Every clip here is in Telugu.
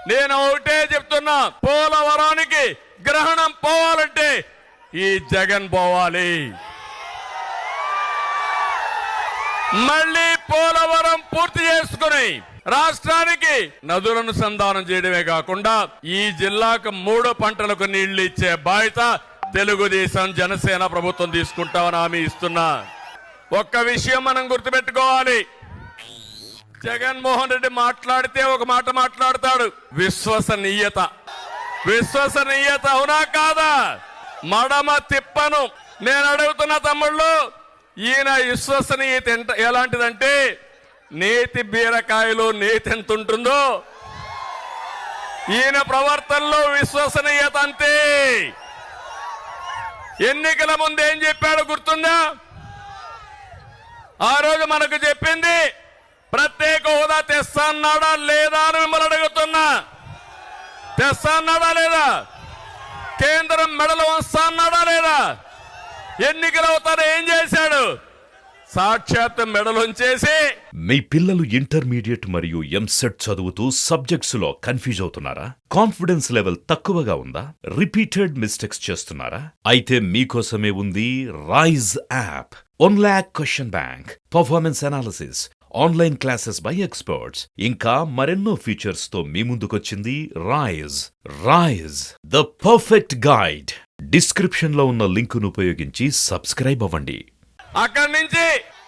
నేను ఒకటే చెప్తున్నా, పోలవరానికి గ్రహణం పోవాలంటే ఈ జగన్ పోవాలి. మళ్ళీ పోలవరం పూర్తి చేసుకుని రాష్ట్రానికి నదులను సంధానం చేయడమే కాకుండా ఈ జిల్లాకు 3 పంటలకు నీళ్లు ఇచ్చే బాధ్యత తెలుగుదేశం జనసేన ప్రభుత్వం తీసుకుంటామని హామీ ఇస్తున్నా. ఒక్క విషయం మనం గుర్తుపెట్టుకోవాలి, జగన్మోహన్ రెడ్డి మాట్లాడితే ఒక మాట మాట్లాడతాడు, విశ్వసనీయత. విశ్వసనీయత అవునా కాదా? మడమ తిప్పను. నేను అడుగుతున్న తమ్ముళ్ళు, ఈయన విశ్వసనీయత ఎలాంటిదంటే నేతి బీరకాయలో నేతి ఎంత ఉంటుందో ఈయన ప్రవర్తనలో విశ్వసనీయత అంతే. ఎన్నికల ముందు ఏం చెప్పాడు గుర్తుందా? ఆ రోజు మనకు చెప్పింది ప్రత్యేక హోదా తెస్తాన్నాడా లేదా అని మిమ్మల్ని అడుగుతున్నా. తెస్తాన్నాడా లేదా? కేంద్రం మెడలు వస్తాన్నాడా లేదా? ఎన్నికలు అవుతారో ఏం చేశాడు? సాక్షాత్ మెడలుంచేసి. మీ పిల్లలు ఇంటర్మీడియట్ మరియు ఎంసెట్ చదువుతూ సబ్జెక్ట్స్ లో కన్ఫ్యూజ్ అవుతున్నారా? కాన్ఫిడెన్స్ లెవెల్ తక్కువగా ఉందా? రిపీటెడ్ మిస్టేక్స్ చేస్తున్నారా? అయితే మీకోసమే ఉంది Rise app. 1 lakh question bank, performance analysis, online classes by experts, ఇంకా మరెన్నో ఫీచర్స్ తో మీ ముందుకొచ్చింది Rise. Rise, the perfect guide. Description లో ఉన్న లింకును ఉపయోగించి సబ్స్క్రైబ్ అవ్వండి. అక్కడి నుంచి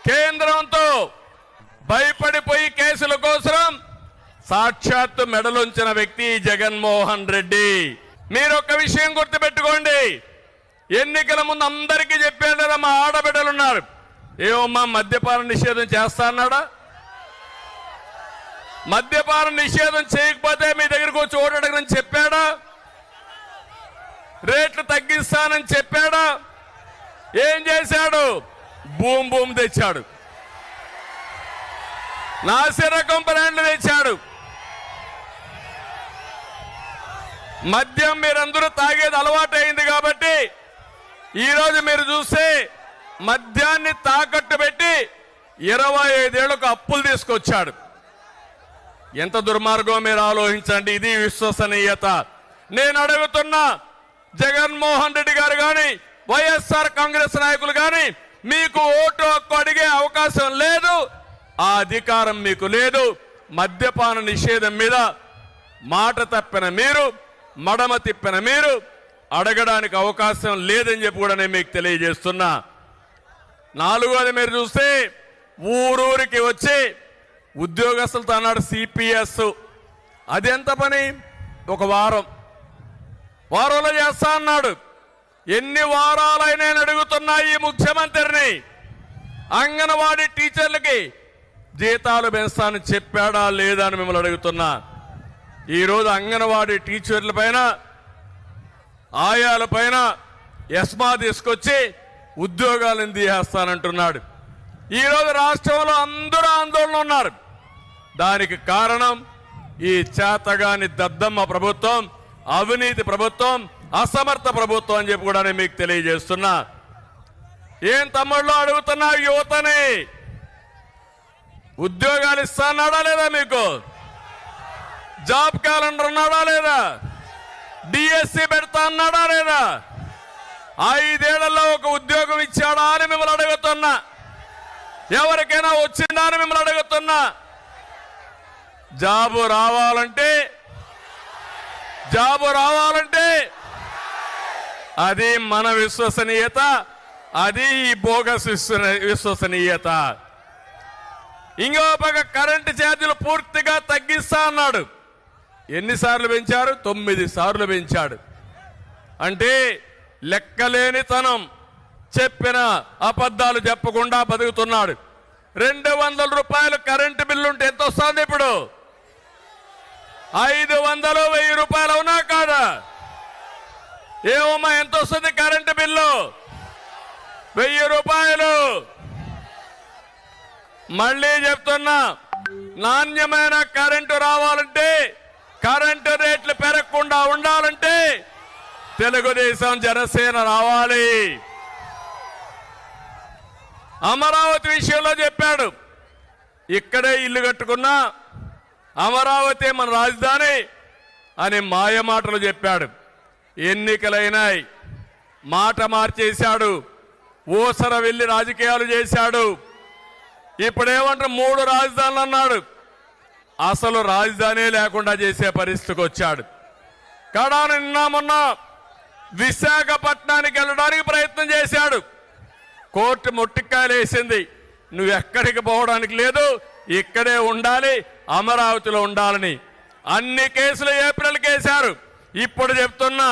కేంద్రంతో భయపడిపోయి కేసుల కోసం సాక్షాత్తు మెడలుంచిన వ్యక్తి జగన్మోహన్ రెడ్డి. మీరు ఒక విషయం గుర్తుపెట్టుకోండి, ఎన్నికల ముందు అందరికీ చెప్పారు కదా, మా ఆడబిడ్డలున్నారు, ఏమమ్మా మద్యపాన నిషేధం చేస్తా అన్నాడా? మద్యపాన నిషేధం చేయకపోతే మీ దగ్గరకు వచ్చి ఓటడగని చెప్పాడా? రేట్లు తగ్గిస్తానని చెప్పాడా? ఏం చేశాడు? భూమి తెచ్చాడు, నాసిరకం బ్రాండ్లు తెచ్చాడు. మద్యం మీరందరూ తాగేది అలవాటు అయింది కాబట్టి ఈరోజు మీరు చూస్తే మద్యాన్ని తాకట్టు పెట్టి 25 ఏళ్లకు అప్పులు తీసుకొచ్చాడు. ఎంత దుర్మార్గం మీరు ఆలోచించండి. ఇది విశ్వసనీయత. నేను అడుగుతున్నా, జగన్మోహన్ రెడ్డి గారు గాని వైఎస్ఆర్ కాంగ్రెస్ నాయకులు గాని మీకు ఓటు హక్కు అడిగే అవకాశం లేదు, ఆ అధికారం మీకు లేదు. మద్యపాన నిషేధం మీద మాట తప్పిన మీరు, మడమ తిప్పిన మీరు అడగడానికి అవకాశం లేదని చెప్పి కూడా నేను మీకు తెలియజేస్తున్నా. 4వది మీరు చూస్తే ఊరూరికి వచ్చి ఉద్యోగస్తులతో అన్నాడు సిపిఎస్. అది ఎంత పని? ఒక వారంలో చేస్తా అన్నాడు. ఎన్ని వారాలైనా అడుగుతున్నా ఈ ముఖ్యమంత్రిని, అంగన్వాడీ టీచర్లకి జీతాలు పెంచుతానని చెప్పాడా లేదా అని మిమ్మల్ని అడుగుతున్నా. ఈరోజు అంగన్వాడీ టీచర్ల పైన, ఆయాల పైన ఎస్మా తీసుకొచ్చి ఉద్యోగాలను తీసేస్తానంటున్నాడు. ఈరోజు రాష్ట్రంలో అందరూ ఆందోళన ఉన్నారు. దానికి కారణం ఈ చేతగాని దద్దమ్మ ప్రభుత్వం, అవినీతి ప్రభుత్వం, అసమర్థ ప్రభుత్వం అని చెప్పి కూడా నేను మీకు తెలియజేస్తున్నా. ఏం తమ్ముళ్ళు అడుగుతున్నా, యువతని ఉద్యోగాలు ఇస్తాన్నాడా లేదా? మీకు జాబ్ క్యాలెండర్ ఉన్నాడా లేదా? డిఎస్సి పెడతా అన్నాడా లేదా? 5 ఏళ్లలో ఒక ఉద్యోగం ఇచ్చాడా అని మిమ్మల్ని అడుగుతున్నా. ఎవరికైనా వచ్చిందా అని మిమ్మల్ని అడుగుతున్నా. జాబు రావాలంటే అది మన విశ్వసనీయత, అది ఈ బోగస్ విశ్వసనీయత. ఇంకో పక్క కరెంటు ఛార్జీలు పూర్తిగా తగ్గిస్తా అన్నాడు. ఎన్నిసార్లు పెంచారు? 9 సార్లు పెంచాడు. అంటే లెక్కలేనితనం, చెప్పిన అబద్ధాలు చెప్పకుండా బతుకుతున్నాడు. 200 రూపాయలు కరెంటు బిల్లు ఉంటే ఎంత వస్తుంది? ఇప్పుడు 500, 1000 రూపాయలు అవునా కాదా? ఏమమ్మా ఎంత వస్తుంది కరెంటు బిల్లు? 1000 రూపాయలు. మళ్ళీ చెప్తున్నా, నాణ్యమైన కరెంటు రావాలంటే, కరెంటు రేట్లు పెరగకుండా ఉండాలంటే తెలుగుదేశం జనసేన రావాలి. అమరావతి విషయంలో చెప్పాడు, ఇక్కడే ఇల్లు కట్టుకున్నా, అమరావతి మన రాజధాని, అని మాయమాటలు చెప్పాడు. ఎన్నికలైనాయి, మాట మార్చేశాడు, ఊసర వెళ్లి రాజకీయాలు చేశాడు. ఇప్పుడేమంటారు 3 రాజధానులు అన్నాడు. అసలు రాజధాని లేకుండా చేసే పరిస్థితికి వచ్చాడు. కడాన నిన్న మొన్న విశాఖపట్నానికి వెళ్ళడానికి ప్రయత్నం చేశాడు. కోర్టు మొట్టికాయలు వేసింది, నువ్వు ఎక్కడికి పోవడానికి లేదు, ఇక్కడే ఉండాలి, అమరావతిలో ఉండాలని. అన్ని కేసులు ఏప్రిల్ కేశారు. ఇప్పుడు చెప్తున్నా,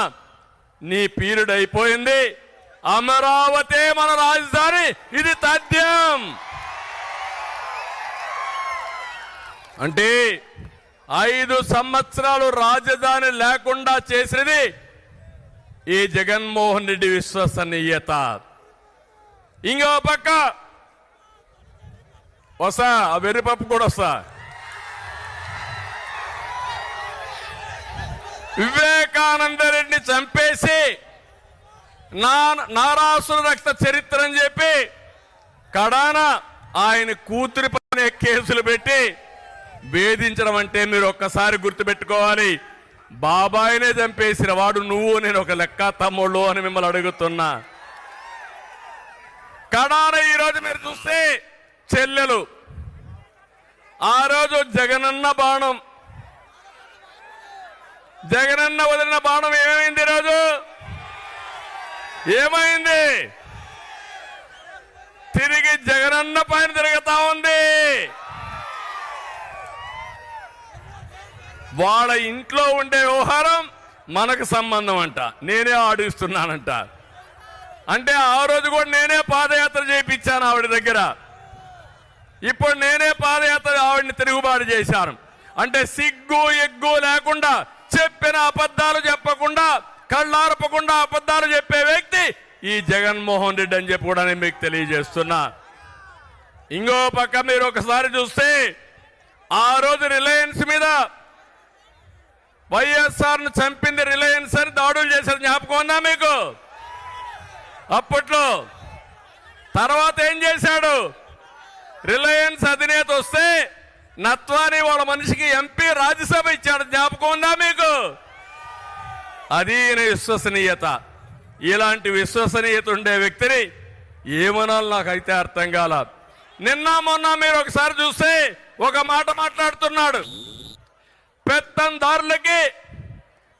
నీ పీరియడ్ అయిపోయింది, అమరావతి మన రాజధాని, ఇది తథ్యం. అంటే 5 సంవత్సరాలు రాజధాని లేకుండా చేసినది ఈ జగన్మోహన్ రెడ్డి విశ్వసనీయత. ఇంకో పక్క వస్తా, ఆ వెర్రిపప్పు కూడా వస్తా. వివేకానంద రెడ్డిని చంపేసి నారాసుర రక్త చరిత్ర అని చెప్పి కడాన ఆయన కూతురి పైన కేసులు పెట్టి వేధించడం అంటే మీరు ఒక్కసారి గుర్తుపెట్టుకోవాలి. బాబాయినే చంపేసిన వాడు నువ్వు, నేను ఒక లెక్క తమ్ముళ్ళు అని మిమ్మల్ని అడుగుతున్నా. కడాన ఈరోజు మీరు చూస్తే చెల్లెలు, ఆ రోజు జగనన్న బాణం, జగనన్న వదిలిన బాణం ఏమైంది? ఈరోజు ఏమైంది? తిరిగి జగనన్న పైన తిరుగుతా ఉంది. వాళ్ళ ఇంట్లో ఉండే వ్యవహారం మనకు సంబంధం అంట, నేనే ఆడిస్తున్నానంట. అంటే ఆ రోజు కూడా నేనే పాదయాత్ర చేయించాను ఆవిడ దగ్గర, ఇప్పుడు నేనే పాదయాత్ర ఆవిడని తిరుగుబాటు చేశాను. అంటే సిగ్గు ఎగ్గు లేకుండా, చెప్పిన అబద్ధాలు చెప్పకుండా, కళ్ళార్పకుండా అబద్ధాలు చెప్పే వ్యక్తి ఈ జగన్మోహన్ రెడ్డి అని చెప్పి కూడా నేను మీకు తెలియజేస్తున్నా. ఇంకో పక్క మీరు ఒకసారి చూస్తే ఆ రోజు రిలయన్స్ మీద వైఎస్ఆర్ను చంపింది రిలయన్స్ అని దాడులు చేశారు, జ్ఞాపకం ఉందా మీకు? అప్పట్లో తర్వాత ఏం చేశాడు? రిలయన్స్ అధినేత వస్తే నత్వాని వాళ్ళ మనిషికి ఎంపీ రాజ్యసభ ఇచ్చాడు, జ్ఞాపకం ఉందా మీకు? అది ఈయన విశ్వసనీయత. ఇలాంటి విశ్వసనీయత ఉండే వ్యక్తిని ఏమనాలి నాకైతే అర్థం కాల. నిన్న మొన్న మీరు ఒకసారి చూస్తే ఒక మాట మాట్లాడుతున్నాడు, పెత్తందారులకి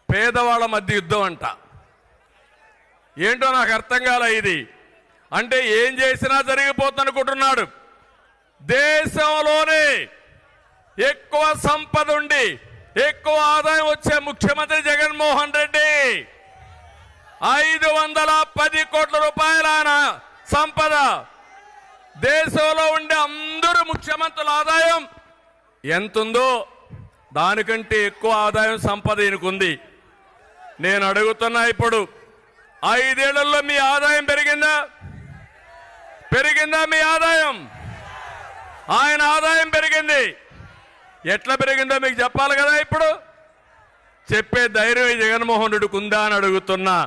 పేదవాళ్ళ మధ్య యుద్ధం అంట. ఏంటో నాకు అర్థం కాల ఇది. అంటే ఏం చేసినా జరిగిపోతుంది అనుకుంటున్నాడు. దేశంలోనే ఎక్కువ సంపద ఉండి ఎక్కువ ఆదాయం వచ్చే ముఖ్యమంత్రి జగన్మోహన్ రెడ్డి. 510 కోట్ల రూపాయల సంపద. దేశంలో ఉండే అందరూ ముఖ్యమంత్రుల ఆదాయం ఎంతుందో దానికంటే ఎక్కువ ఆదాయం సంపద ఈయనకుంది. నేను అడుగుతున్నా, ఇప్పుడు 5 ఏళ్లలో మీ ఆదాయం పెరిగిందా? పెరిగిందా మీ ఆదాయం? ఆయన ఆదాయం పెరిగింది. ఎట్లా పెరిగిందో మీకు చెప్పాలి కదా. ఇప్పుడు చెప్పే ధైర్యం జగన్మోహన్ రెడ్డికి ఉందా అని అడుగుతున్నా.